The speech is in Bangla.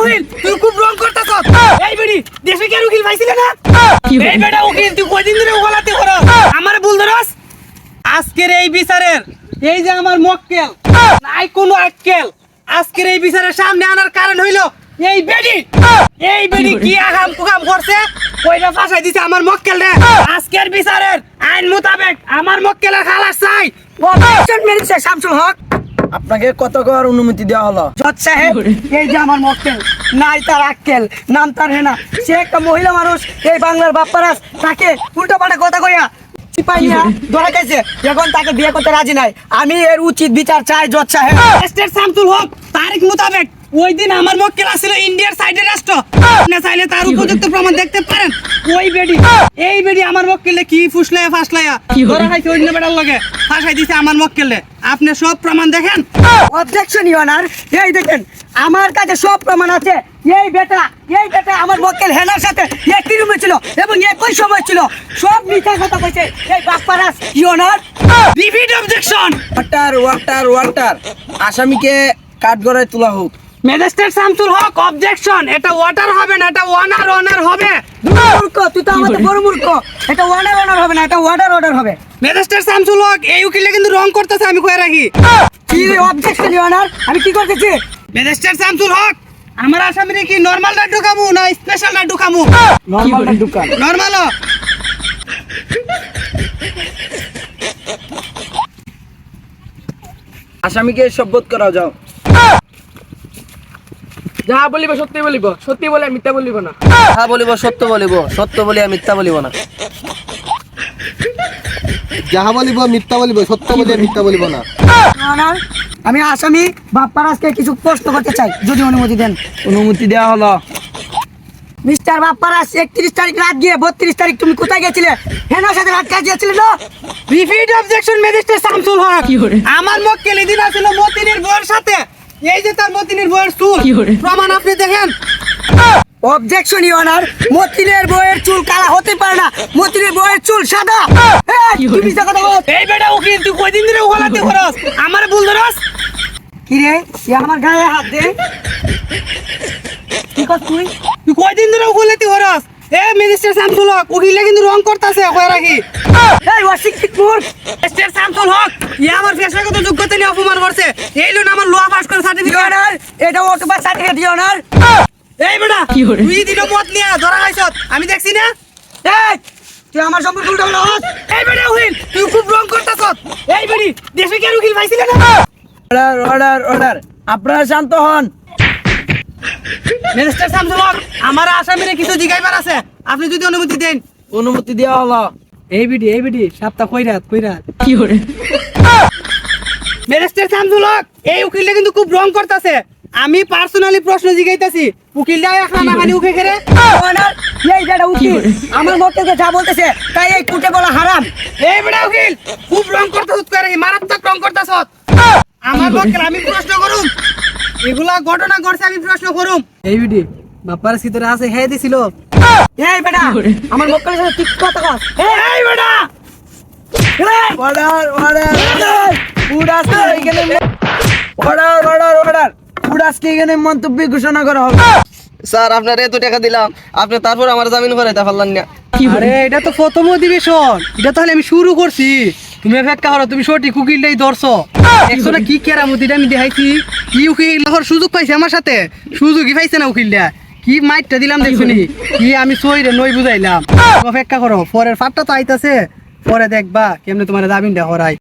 উকিল তুই খুব রং করতাছ। এই বেডি দেশে কি আর উকিল পাইছিল না? এই বেটা উকিল তুই কয়দিন ধরে ওকালাতি করছ? আমারে ভুল ধরস? আজকের এই বিচারের এই যে আমার মক্কেল নাই কোনো আক্কেল, আজকের এই বিচারের সামনে আনার কারণ হইল এই বেডি কি আগাম কুকাম করছে কইরা ফাঁসাই দিছে আমার মক্কেল রে। আজকের বিচারের আইন মোতাবেক আমার মক্কেলের খালাস চাই। অবজেকশন মেরেছে শামসুল হক। আপনাকে কত কর অনুমতি দেওয়া হলো? জজ সাহেব এই যে আমার মক্কেল নাই তার আক্কেল নাম তার হেনা, সে একটা মহিলা মানুষ, এই বাংলার বাপ্পারাস তাকে উল্টাপাল্টা কথা কইয়া চিপাইয়া ধরা গেছে, এখন তাকে বিয়ে করতে রাজি নাই। আমি এর উচিত বিচার চাই জজ সাহেব। স্টেট শামসুল হক তারিখ মোতাবেক ওই দিন আমার মক্কেল আসছিল ইন্ডিয়ার সাইডের রাষ্ট্র, আপনি চাইলে তার উপযুক্ত প্রমাণ দেখতে পারেন। ওই বেডি এই বেডি আমার মক্কেলে কি ফুসলাইয়া ফাসলাইয়া ধরা খাইছে ওই বেটার লগে ফাঁসাই দিছে আমার মক্কেলে। আপনি সব প্রমাণ দেখেন। অবজেকশন ইওর অনার, এই দেখেন আমার কাছে সব প্রমাণ আছে। এই বেটা আমার মক্কেল হেনার সাথে একই রুমে ছিল এবং একই সময় ছিল, সব মিথ্যা কথা কইছে এই Bapparaj your honour. Repeat objection. Water আসামিকে কাঠগড়ায় তোলা হোক। ম্যাজিস্ট্রেট শামসুল হক অবজেকশন, এটা ওয়াটার হবে না, এটা অনার হবে। মূর্খ তুই তো আমাদের বড় মূর্খ, এটা অনার হবে না, এটা ওয়াটার হবে। ম্যাজিস্ট্রেট শামসুল হক এই উকিলে কিন্তু রং করতেছে, আমি কই রাখি। কি অবজেকশন ইওর অনার, আমি কি করতেছি? ম্যাজিস্ট্রেট শামসুল হক আমার আসামিরে কি নরমালটা ঢুকামু না স্পেশালটা ঢুকামু? নরমালটা ঢুকান। নরমাল। আসামিকে শপথ করা যাও। যাহা বলিব সত্যি বলিব, সত্যি বলে মিথ্যা বলিব না। যাহা বলিব সত্য বলিব, সত্য বলিয়া মিথ্যা বলিব না। যাহা বলিব মিথ্যা বলিব, সত্য বলিয়া মিথ্যা বলিব না। অনার আমি আসামি বাপ্পারাজকে কিছু প্রশ্ন করতে চাই, যদি অনুমতি দেন। অনুমতি দেওয়া হলো। মিস্টার বাপ্পারাজ 31 তারিখ রাত গিয়ে 32 তারিখ তুমি কোথায় গেছিলে? হেনার সাথে রাত কাটিয়েছিলে না? রিপিট অবজেকশন ম্যাজিস্ট্রেট শামসুল হক। আমার মক্কেল এদিন আছিল মতিনের বউয়ের সাথে, এই যে তার মতিনের বউয়ের চুল, প্রমাণ আপনি দেখেন। অবজেকশন ইওর অনার, মতিনের বউয়ের চুল কালা হতে পারে না, মতিনের বউয়ের চুল সাদা। তুমি মিথ্যা কথা বল। এই বেটা উকিল তুই কয়দিন ধরে ওকালতি করস? আমারে ভুল ধরস? কি রে এ আমার গায়ে হাত দে। কি কর তুই কয়দিন ধরে ওকালতি করস? এ ম্যাজিস্ট্রেট শামসুল হক উকিলে কিন্তু রং করতেছে, কই রাখি। এই ওয়াশিংটন ম্যাজিস্ট্রেট শামসুল হক আমার পেশাগত যোগ্যতা নিয়ে অপমান করছে। এই লোন আমার লোয়া পাস করে সার্টিফিকেট অনার, এটা অটোপাস সার্টিফিকেট দিও অনার। এই বেটা তুই দিনো মত নিয়া ধরা খাইছত, আমি দেখছি না। এই তুই আমার সম্পর্কে উল্টো বলছ। এই বেটা উকিল তুই খুব রং করতেছস। এই বেটি দেশে কি আর উকিল পাইছিল না? অর্ডার আপনারা শান্ত হন। ম্যাজিস্ট্রেট শামসুল হক আমার আসামিরে কিছু জিগাইবার আছে, আপনি যদি অনুমতি দেন। অনুমতি দেওয়া হলো। এই বেটি সাপ্তাহ কইরাত কি করে? ম্যাজিস্ট্রেট শামসুল হক এই উকিলটা কিন্তু খুব রং করতেছে, আমি পার্সোনালি প্রশ্ন জিগাইতাছি, উকিলটা এখন নাহানি উকে খেরে। অনার এই বেটা উকিল আমার মক্কেলকে যা বলতেছে তাই এই কুটে বলা হারাম। এই বেটা উকিল খুব রং করতেছ, কই রাখি মারাত্মক রং করতেছ আমার মক্কেল। আমি প্রশ্ন করুম, এগুলা ঘটনা ঘটছে, আমি প্রশ্ন করুম। এই বেটি বাপ্পার ভিতরে আছে হে দিছিল। এই বেটা আমার মক্কেলের সাথে ঠিক কথা কর। এই বেটা এখানে মন্তব্য ঘোষণা করা হবে। স্যার আপনার এত টাকা দিলাম, আপনি তারপর আমার জামিন করাইতে পারলেন না। আরে এটা তো প্রথম অধিবেশন, এটা তাহলে আমি শুরু করছি। তুমি অপেক্ষা করো, তুমি সঠিক উকিলটাই ধরছো। দেখছো না কি কেরামতিটা আমি দেখাইছি? কি উকিল সুযোগ পাইছে আমার সাথে, সুযোগই পাইছে না উকিলটা। কি মাইটটা দিলাম দেখছো নি, কি আমি সইরে নই বুঝাইলাম। অপেক্ষা করো, পরের ফাটটা তো আইতাছে, পরে দেখবা কেমনে তোমার জামিনটা হরাই।